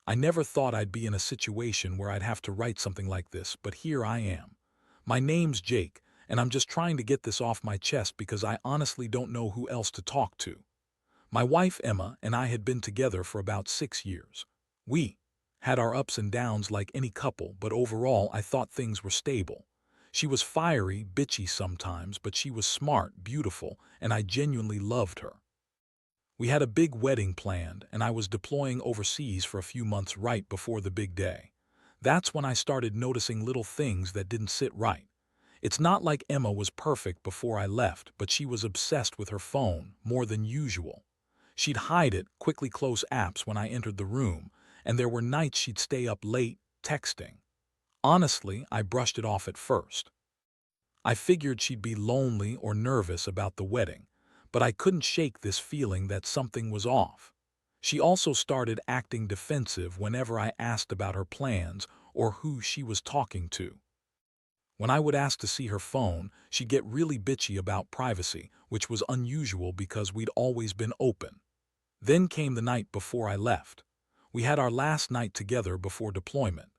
I never thought I'd be in a situation where I'd have to write something like this, but here I am. My name's Jake, and I'm just trying to get this off my chest because I honestly don't know who else to talk to. My wife Emma and I had been together for about 6 years. We had our ups and downs like any couple, but overall I thought things were stable. She was fiery, bitchy sometimes, but she was smart, beautiful, and I genuinely loved her. We had a big wedding planned, and I was deploying overseas for a few months right before the big day. That's when I started noticing little things that didn't sit right. It's not like Emma was perfect before I left, but she was obsessed with her phone, more than usual. She'd hide it, quickly close apps when I entered the room, and there were nights she'd stay up late, texting. Honestly, I brushed it off at first. I figured she'd be lonely or nervous about the wedding, but I couldn't shake this feeling that something was off. She also started acting defensive whenever I asked about her plans or who she was talking to. When I would ask to see her phone, she'd get really bitchy about privacy, which was unusual because we'd always been open. Then came the night before I left. We had our last night together before deployment.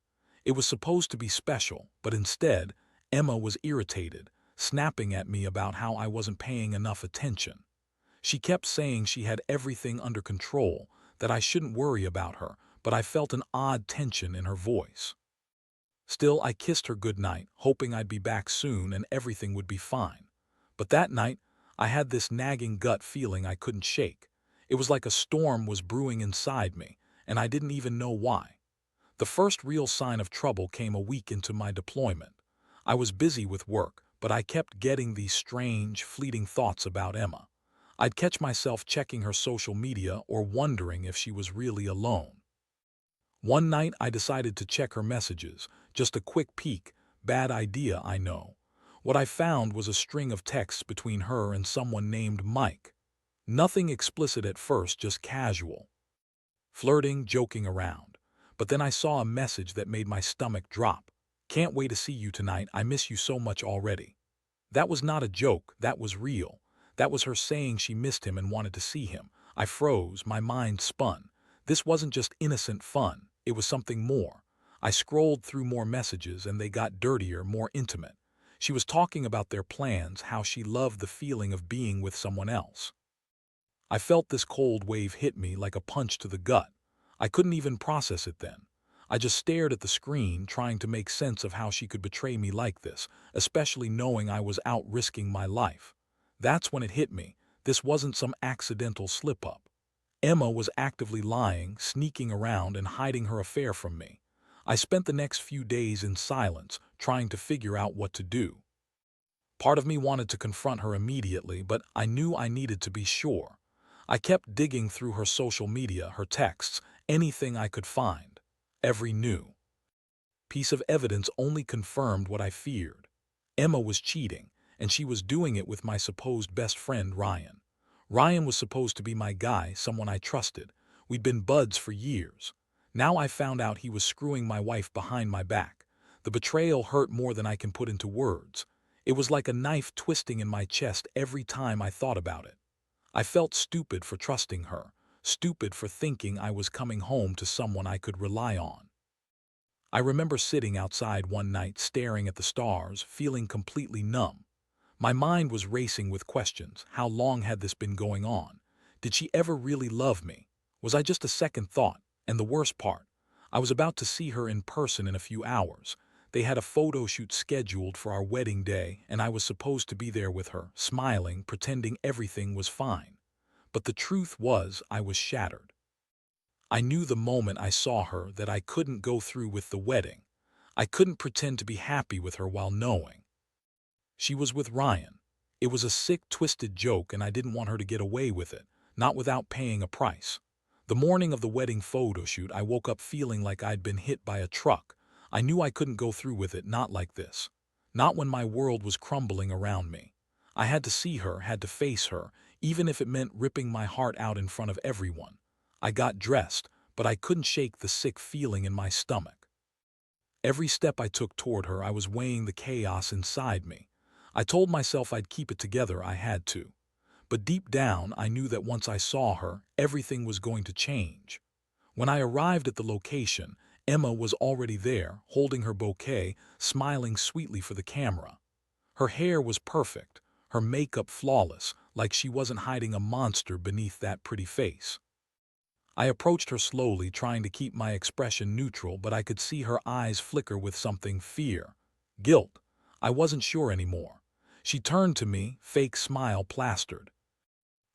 It was supposed to be special, but instead, Emma was irritated, snapping at me about how I wasn't paying enough attention. She kept saying she had everything under control, that I shouldn't worry about her, but I felt an odd tension in her voice. Still, I kissed her goodnight, hoping I'd be back soon and everything would be fine. But that night, I had this nagging gut feeling I couldn't shake. It was like a storm was brewing inside me, and I didn't even know why. The first real sign of trouble came a week into my deployment. I was busy with work, but I kept getting these strange, fleeting thoughts about Emma. I'd catch myself checking her social media or wondering if she was really alone. One night I decided to check her messages, just a quick peek, bad idea I know. What I found was a string of texts between her and someone named Mike. Nothing explicit at first, just casual. Flirting, joking around. But then I saw a message that made my stomach drop. "Can't wait to see you tonight, I miss you so much already." That was not a joke, that was real. That was her saying she missed him and wanted to see him. I froze, my mind spun. This wasn't just innocent fun, it was something more. I scrolled through more messages and they got dirtier, more intimate. She was talking about their plans, how she loved the feeling of being with someone else. I felt this cold wave hit me like a punch to the gut. I couldn't even process it then. I just stared at the screen, trying to make sense of how she could betray me like this, especially knowing I was out risking my life. That's when it hit me. This wasn't some accidental slip-up. Emma was actively lying, sneaking around, and hiding her affair from me. I spent the next few days in silence, trying to figure out what to do. Part of me wanted to confront her immediately, but I knew I needed to be sure. I kept digging through her social media, her texts, anything I could find. Every new piece of evidence only confirmed what I feared. Emma was cheating, and she was doing it with my supposed best friend, Ryan. Ryan was supposed to be my guy, someone I trusted. We'd been buds for years. Now I found out he was screwing my wife behind my back. The betrayal hurt more than I can put into words. It was like a knife twisting in my chest every time I thought about it. I felt stupid for trusting her, stupid for thinking I was coming home to someone I could rely on. I remember sitting outside one night staring at the stars, feeling completely numb. My mind was racing with questions. How long had this been going on? Did she ever really love me? Was I just a second thought? And the worst part, I was about to see her in person in a few hours. They had a photo shoot scheduled for our wedding day, and I was supposed to be there with her, smiling, pretending everything was fine. But the truth was, I was shattered. I knew the moment I saw her that I couldn't go through with the wedding. I couldn't pretend to be happy with her while knowing she was with Ryan. It was a sick, twisted joke, and I didn't want her to get away with it, not without paying a price. The morning of the wedding photo shoot, I woke up feeling like I'd been hit by a truck. I knew I couldn't go through with it, not like this. Not when my world was crumbling around me. I had to see her, had to face her, even if it meant ripping my heart out in front of everyone. I got dressed, but I couldn't shake the sick feeling in my stomach. Every step I took toward her, I was weighing the chaos inside me. I told myself I'd keep it together, I had to. But deep down, I knew that once I saw her, everything was going to change. When I arrived at the location, Emma was already there, holding her bouquet, smiling sweetly for the camera. Her hair was perfect, her makeup flawless, like she wasn't hiding a monster beneath that pretty face. I approached her slowly, trying to keep my expression neutral, but I could see her eyes flicker with something: fear, guilt. I wasn't sure anymore. She turned to me, fake smile plastered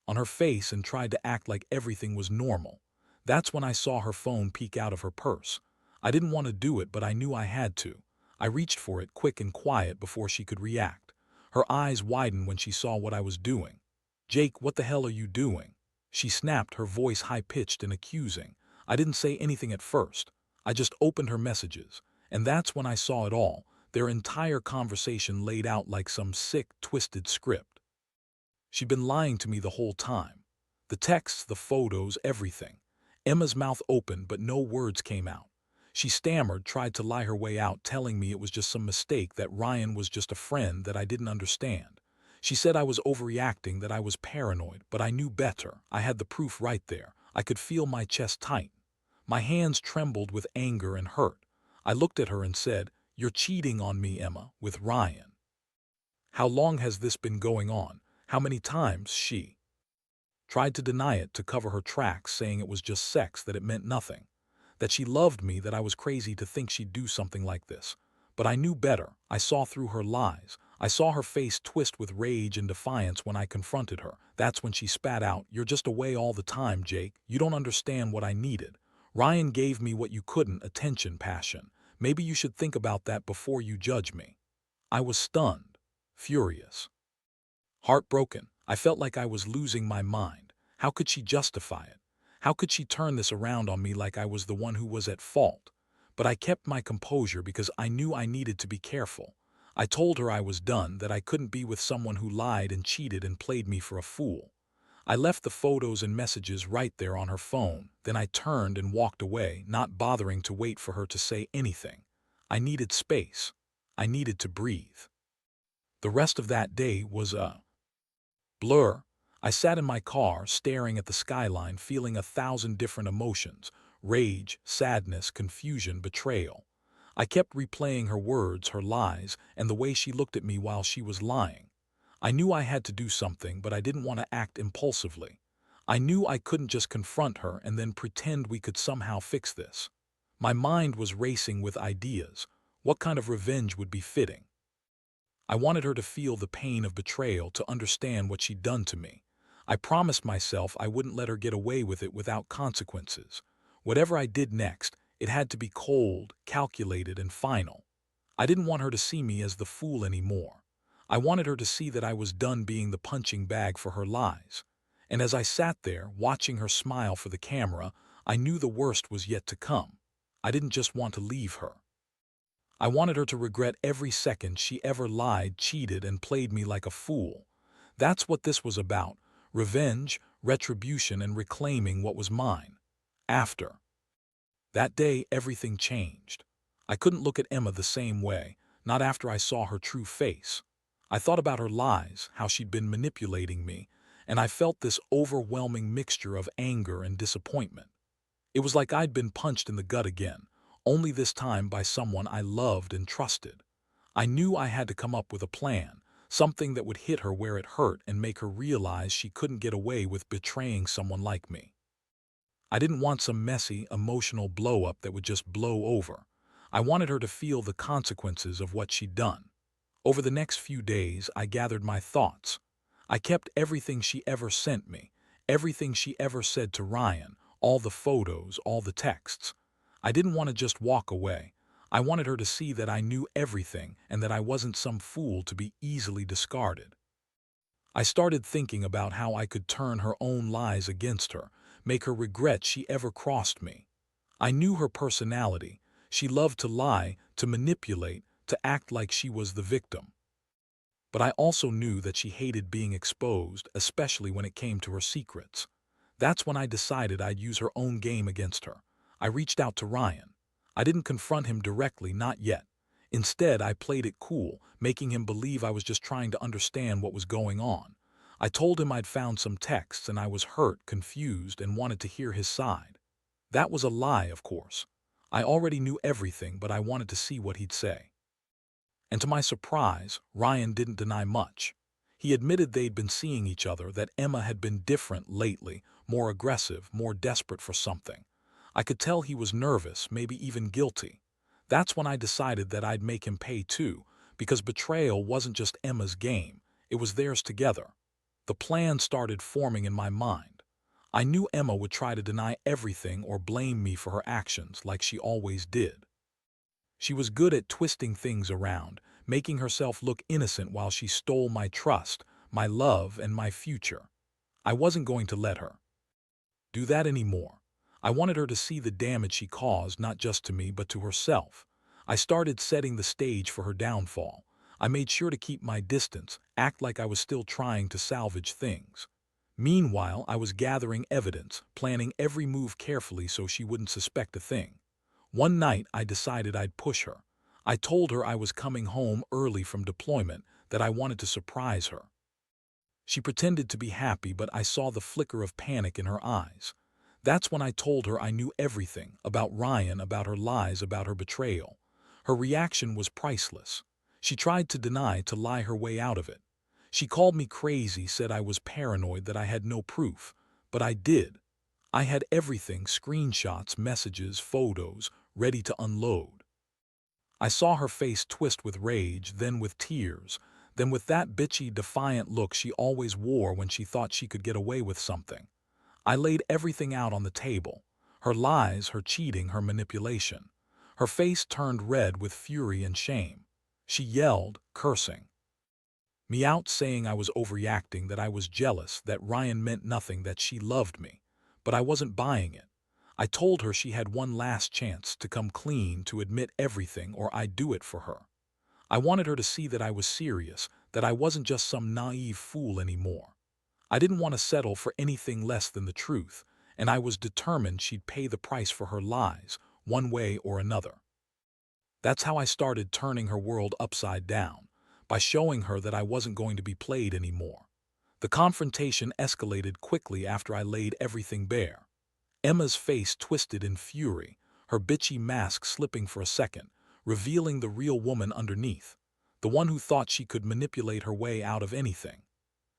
on her face, and tried to act like everything was normal. That's when I saw her phone peek out of her purse. I didn't want to do it, but I knew I had to. I reached for it, quick and quiet, before she could react. Her eyes widened when she saw what I was doing. "Jake, what the hell are you doing?" She snapped, her voice high-pitched and accusing. I didn't say anything at first. I just opened her messages. And that's when I saw it all, their entire conversation laid out like some sick, twisted script. She'd been lying to me the whole time. The texts, the photos, everything. Emma's mouth opened, but no words came out. She stammered, tried to lie her way out, telling me it was just some mistake, that Ryan was just a friend that I didn't understand. She said I was overreacting, that I was paranoid, but I knew better. I had the proof right there. I could feel my chest tighten. My hands trembled with anger and hurt. I looked at her and said, "You're cheating on me, Emma, with Ryan." "How long has this been going on? How many times?" She tried to deny it, to cover her tracks, saying it was just sex, that it meant nothing, that she loved me, that I was crazy to think she'd do something like this. But I knew better. I saw through her lies. I saw her face twist with rage and defiance when I confronted her. That's when she spat out, "You're just away all the time, Jake. You don't understand what I needed. Ryan gave me what you couldn't: attention, passion. Maybe you should think about that before you judge me." I was stunned, furious, heartbroken. I felt like I was losing my mind. How could she justify it? How could she turn this around on me like I was the one who was at fault? But I kept my composure because I knew I needed to be careful. I told her I was done, that I couldn't be with someone who lied and cheated and played me for a fool. I left the photos and messages right there on her phone. Then I turned and walked away, not bothering to wait for her to say anything. I needed space. I needed to breathe. The rest of that day was a blur. I sat in my car, staring at the skyline, feeling 1,000 different emotions: rage, sadness, confusion, betrayal. I kept replaying her words, her lies, and the way she looked at me while she was lying. I knew I had to do something, but I didn't want to act impulsively. I knew I couldn't just confront her and then pretend we could somehow fix this. My mind was racing with ideas. What kind of revenge would be fitting? I wanted her to feel the pain of betrayal, to understand what she'd done to me. I promised myself I wouldn't let her get away with it without consequences. Whatever I did next, it had to be cold, calculated, and final. I didn't want her to see me as the fool anymore. I wanted her to see that I was done being the punching bag for her lies. And as I sat there, watching her smile for the camera, I knew the worst was yet to come. I didn't just want to leave her. I wanted her to regret every second she ever lied, cheated, and played me like a fool. That's what this was about: revenge, retribution, and reclaiming what was mine. After that day, everything changed. I couldn't look at Emma the same way, not after I saw her true face. I thought about her lies, how she'd been manipulating me, and I felt this overwhelming mixture of anger and disappointment. It was like I'd been punched in the gut again, only this time by someone I loved and trusted. I knew I had to come up with a plan, something that would hit her where it hurt and make her realize she couldn't get away with betraying someone like me. I didn't want some messy, emotional blow-up that would just blow over. I wanted her to feel the consequences of what she'd done. Over the next few days, I gathered my thoughts. I kept everything she ever sent me, everything she ever said to Ryan, all the photos, all the texts. I didn't want to just walk away. I wanted her to see that I knew everything and that I wasn't some fool to be easily discarded. I started thinking about how I could turn her own lies against her, make her regret she ever crossed me. I knew her personality. She loved to lie, to manipulate, to act like she was the victim. But I also knew that she hated being exposed, especially when it came to her secrets. That's when I decided I'd use her own game against her. I reached out to Ryan. I didn't confront him directly, not yet. Instead, I played it cool, making him believe I was just trying to understand what was going on. I told him I'd found some texts and I was hurt, confused, and wanted to hear his side. That was a lie, of course. I already knew everything, but I wanted to see what he'd say. And to my surprise, Ryan didn't deny much. He admitted they'd been seeing each other, that Emma had been different lately, more aggressive, more desperate for something. I could tell he was nervous, maybe even guilty. That's when I decided that I'd make him pay too, because betrayal wasn't just Emma's game, it was theirs together. The plan started forming in my mind. I knew Emma would try to deny everything or blame me for her actions like she always did. She was good at twisting things around, making herself look innocent while she stole my trust, my love, and my future. I wasn't going to let her do that anymore. I wanted her to see the damage she caused, not just to me, but to herself. I started setting the stage for her downfall. I made sure to keep my distance, act like I was still trying to salvage things. Meanwhile, I was gathering evidence, planning every move carefully so she wouldn't suspect a thing. One night, I decided I'd push her. I told her I was coming home early from deployment, that I wanted to surprise her. She pretended to be happy, but I saw the flicker of panic in her eyes. That's when I told her I knew everything about Ryan, about her lies, about her betrayal. Her reaction was priceless. She tried to deny, to lie her way out of it. She called me crazy, said I was paranoid, that I had no proof. But I did. I had everything, screenshots, messages, photos, ready to unload. I saw her face twist with rage, then with tears, then with that bitchy, defiant look she always wore when she thought she could get away with something. I laid everything out on the table. Her lies, her cheating, her manipulation. Her face turned red with fury and shame. She yelled, cursing me out, saying I was overreacting, that I was jealous, that Ryan meant nothing, that she loved me. But I wasn't buying it. I told her she had one last chance to come clean, to admit everything, or I'd do it for her. I wanted her to see that I was serious, that I wasn't just some naive fool anymore. I didn't want to settle for anything less than the truth, and I was determined she'd pay the price for her lies, one way or another. That's how I started turning her world upside down, by showing her that I wasn't going to be played anymore. The confrontation escalated quickly after I laid everything bare. Emma's face twisted in fury, her bitchy mask slipping for a second, revealing the real woman underneath, the one who thought she could manipulate her way out of anything.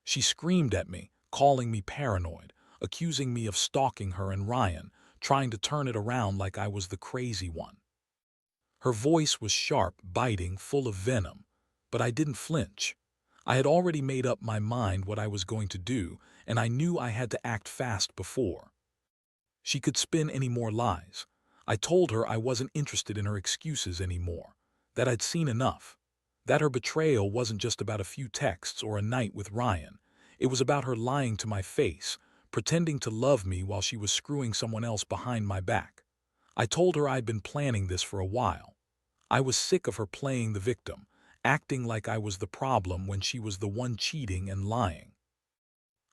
She screamed at me, calling me paranoid, accusing me of stalking her and Ryan, trying to turn it around like I was the crazy one. Her voice was sharp, biting, full of venom, but I didn't flinch. I had already made up my mind what I was going to do, and I knew I had to act fast before she could spin any more lies. I told her I wasn't interested in her excuses anymore, that I'd seen enough, that her betrayal wasn't just about a few texts or a night with Ryan. It was about her lying to my face, pretending to love me while she was screwing someone else behind my back. I told her I'd been planning this for a while. I was sick of her playing the victim, acting like I was the problem when she was the one cheating and lying.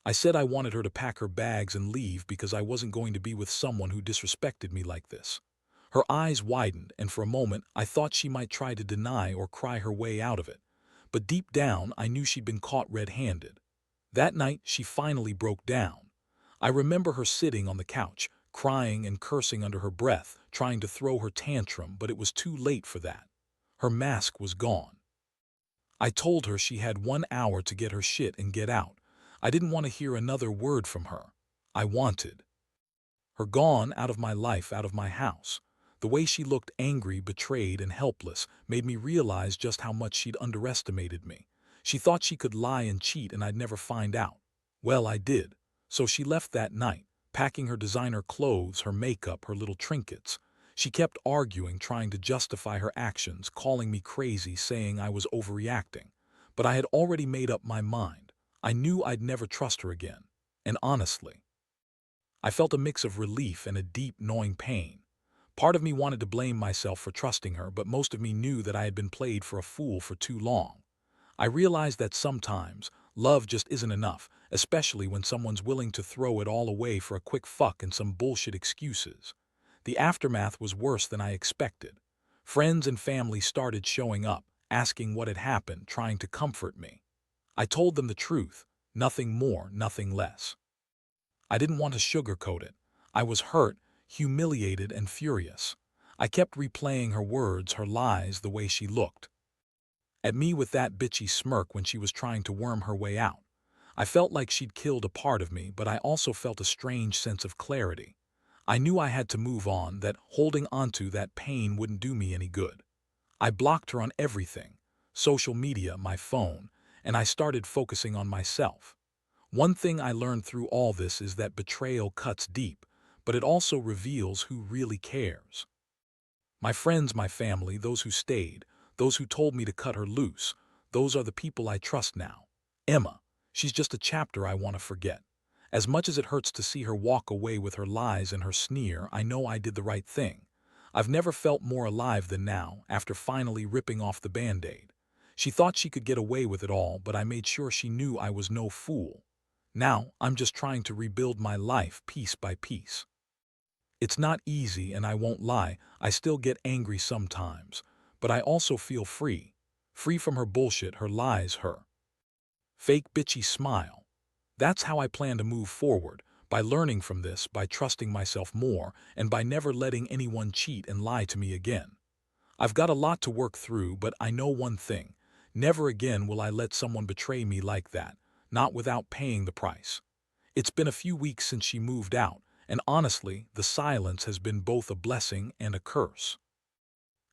I said I wanted her to pack her bags and leave because I wasn't going to be with someone who disrespected me like this. Her eyes widened, and for a moment I thought she might try to deny or cry her way out of it. But deep down, I knew she'd been caught red-handed. That night, she finally broke down. I remember her sitting on the couch, crying and cursing under her breath, trying to throw her tantrum, but it was too late for that. Her mask was gone. I told her she had 1 hour to get her shit and get out. I didn't want to hear another word from her. I wanted her gone, out of my life, out of my house. The way she looked, angry, betrayed, and helpless, made me realize just how much she'd underestimated me. She thought she could lie and cheat and I'd never find out. Well, I did. So she left that night, packing her designer clothes, her makeup, her little trinkets. She kept arguing, trying to justify her actions, calling me crazy, saying I was overreacting. But I had already made up my mind. I knew I'd never trust her again. And honestly, I felt a mix of relief and a deep, gnawing pain. Part of me wanted to blame myself for trusting her, but most of me knew that I had been played for a fool for too long. I realized that sometimes love just isn't enough, especially when someone's willing to throw it all away for a quick fuck and some bullshit excuses. The aftermath was worse than I expected. Friends and family started showing up, asking what had happened, trying to comfort me. I told them the truth, nothing more, nothing less. I didn't want to sugarcoat it. I was hurt, humiliated and furious. I kept replaying her words, her lies, the way she looked at me with that bitchy smirk when she was trying to worm her way out. I felt like she'd killed a part of me, but I also felt a strange sense of clarity. I knew I had to move on, that holding onto that pain wouldn't do me any good. I blocked her on everything, social media, my phone, and I started focusing on myself. One thing I learned through all this is that betrayal cuts deep, but it also reveals who really cares. My friends, my family, those who stayed, those who told me to cut her loose, those are the people I trust now. Emma, she's just a chapter I want to forget. As much as it hurts to see her walk away with her lies and her sneer, I know I did the right thing. I've never felt more alive than now, after finally ripping off the Band-Aid. She thought she could get away with it all, but I made sure she knew I was no fool. Now, I'm just trying to rebuild my life piece by piece. It's not easy, and I won't lie, I still get angry sometimes. But I also feel free. Free from her bullshit, her lies, her fake bitchy smile. That's how I plan to move forward, by learning from this, by trusting myself more, and by never letting anyone cheat and lie to me again. I've got a lot to work through, but I know one thing. Never again will I let someone betray me like that, not without paying the price. It's been a few weeks since she moved out, and honestly, the silence has been both a blessing and a curse.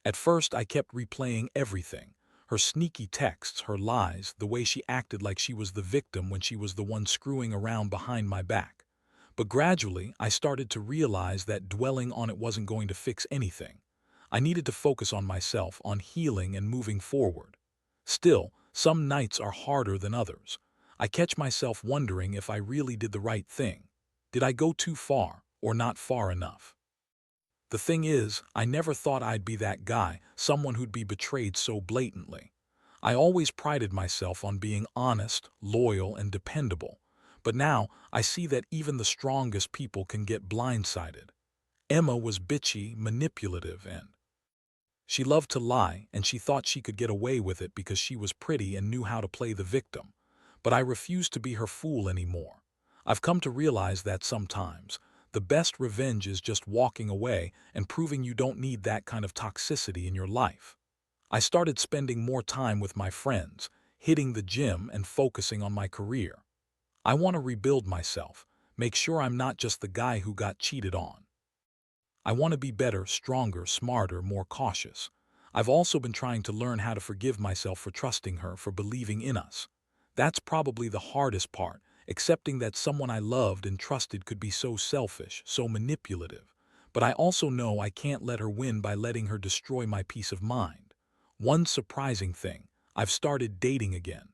At first, I kept replaying everything. Her sneaky texts, her lies, the way she acted like she was the victim when she was the one screwing around behind my back. But gradually, I started to realize that dwelling on it wasn't going to fix anything. I needed to focus on myself, on healing and moving forward. Still, some nights are harder than others. I catch myself wondering if I really did the right thing. Did I go too far, or not far enough? The thing is, I never thought I'd be that guy, someone who'd be betrayed so blatantly. I always prided myself on being honest, loyal, and dependable. But now, I see that even the strongest people can get blindsided. Emma was bitchy, manipulative, and she loved to lie, and she thought she could get away with it because she was pretty and knew how to play the victim. But I refused to be her fool anymore. I've come to realize that sometimes the best revenge is just walking away and proving you don't need that kind of toxicity in your life. I started spending more time with my friends, hitting the gym and focusing on my career. I want to rebuild myself, make sure I'm not just the guy who got cheated on. I want to be better, stronger, smarter, more cautious. I've also been trying to learn how to forgive myself for trusting her, for believing in us. That's probably the hardest part, accepting that someone I loved and trusted could be so selfish, so manipulative. But I also know I can't let her win by letting her destroy my peace of mind. One surprising thing, I've started dating again.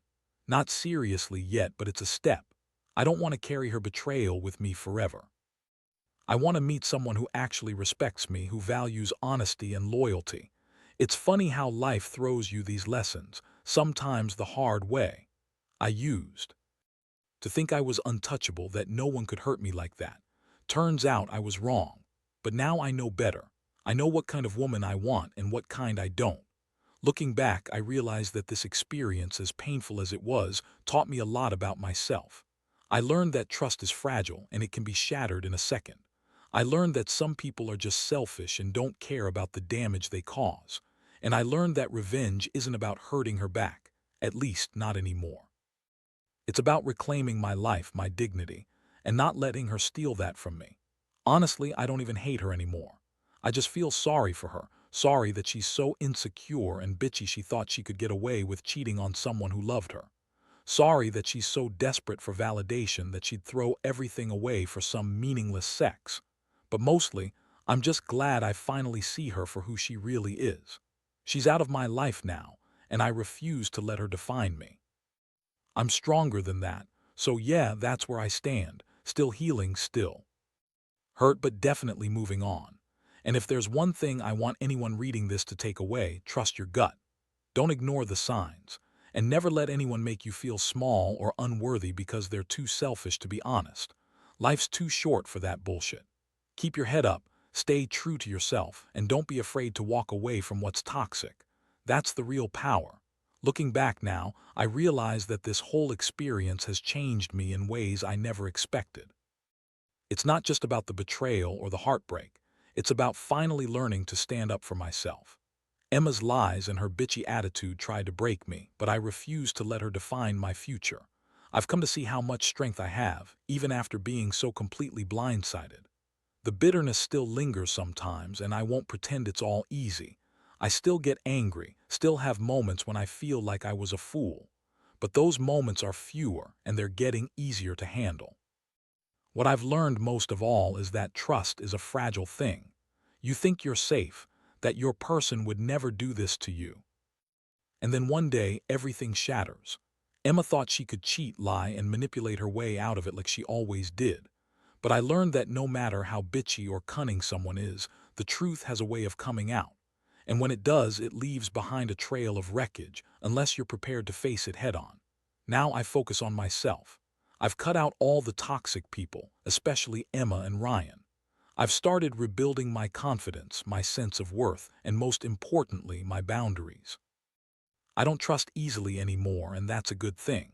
Not seriously yet, but it's a step. I don't want to carry her betrayal with me forever. I want to meet someone who actually respects me, who values honesty and loyalty. It's funny how life throws you these lessons, sometimes the hard way. I used to think I was untouchable, that no one could hurt me like that. Turns out I was wrong. But now I know better. I know what kind of woman I want and what kind I don't. Looking back, I realized that this experience, as painful as it was, taught me a lot about myself. I learned that trust is fragile and it can be shattered in a second. I learned that some people are just selfish and don't care about the damage they cause. And I learned that revenge isn't about hurting her back, at least not anymore. It's about reclaiming my life, my dignity, and not letting her steal that from me. Honestly, I don't even hate her anymore. I just feel sorry for her, sorry that she's so insecure and bitchy she thought she could get away with cheating on someone who loved her. Sorry that she's so desperate for validation that she'd throw everything away for some meaningless sex. But mostly, I'm just glad I finally see her for who she really is. She's out of my life now, and I refuse to let her define me. I'm stronger than that, so yeah, that's where I stand, still healing, still hurt, but definitely moving on. And if there's one thing I want anyone reading this to take away, trust your gut. Don't ignore the signs, and never let anyone make you feel small or unworthy because they're too selfish to be honest. Life's too short for that bullshit. Keep your head up, stay true to yourself, and don't be afraid to walk away from what's toxic. That's the real power. Looking back now, I realize that this whole experience has changed me in ways I never expected. It's not just about the betrayal or the heartbreak. It's about finally learning to stand up for myself. Emma's lies and her bitchy attitude tried to break me, but I refused to let her define my future. I've come to see how much strength I have, even after being so completely blindsided. The bitterness still lingers sometimes, and I won't pretend it's all easy. I still get angry, still have moments when I feel like I was a fool. But those moments are fewer, and they're getting easier to handle. What I've learned most of all is that trust is a fragile thing. You think you're safe, that your person would never do this to you. And then one day, everything shatters. Emma thought she could cheat, lie, and manipulate her way out of it like she always did. But I learned that no matter how bitchy or cunning someone is, the truth has a way of coming out. And when it does, it leaves behind a trail of wreckage, unless you're prepared to face it head on. Now I focus on myself. I've cut out all the toxic people, especially Emma and Ryan. I've started rebuilding my confidence, my sense of worth, and most importantly, my boundaries. I don't trust easily anymore, and that's a good thing.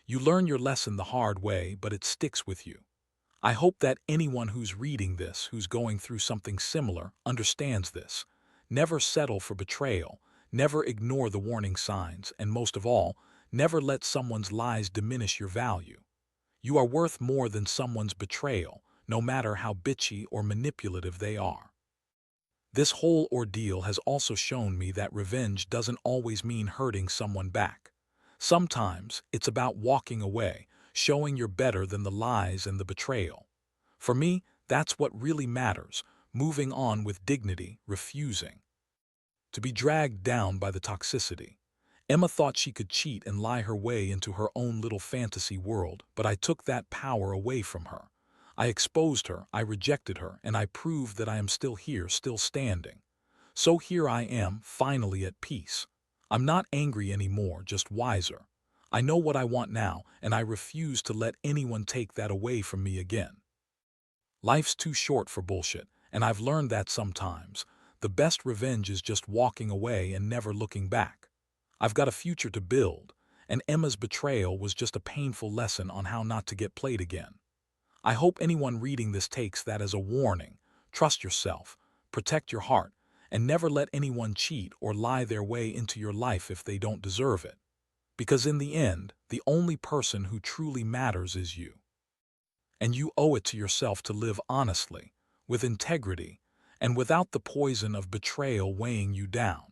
You learn your lesson the hard way, but it sticks with you. I hope that anyone who's reading this, who's going through something similar, understands this. Never settle for betrayal, never ignore the warning signs, and most of all, never let someone's lies diminish your value. You are worth more than someone's betrayal, no matter how bitchy or manipulative they are. This whole ordeal has also shown me that revenge doesn't always mean hurting someone back. Sometimes it's about walking away, showing you're better than the lies and the betrayal. For me, that's what really matters, moving on with dignity, refusing to be dragged down by the toxicity. Emma thought she could cheat and lie her way into her own little fantasy world, but I took that power away from her. I exposed her, I rejected her, and I proved that I am still here, still standing. So here I am, finally at peace. I'm not angry anymore, just wiser. I know what I want now, and I refuse to let anyone take that away from me again. Life's too short for bullshit, and I've learned that sometimes. The best revenge is just walking away and never looking back. I've got a future to build, and Emma's betrayal was just a painful lesson on how not to get played again. I hope anyone reading this takes that as a warning. Trust yourself, protect your heart, and never let anyone cheat or lie their way into your life if they don't deserve it. Because in the end, the only person who truly matters is you. And you owe it to yourself to live honestly, with integrity, and without the poison of betrayal weighing you down.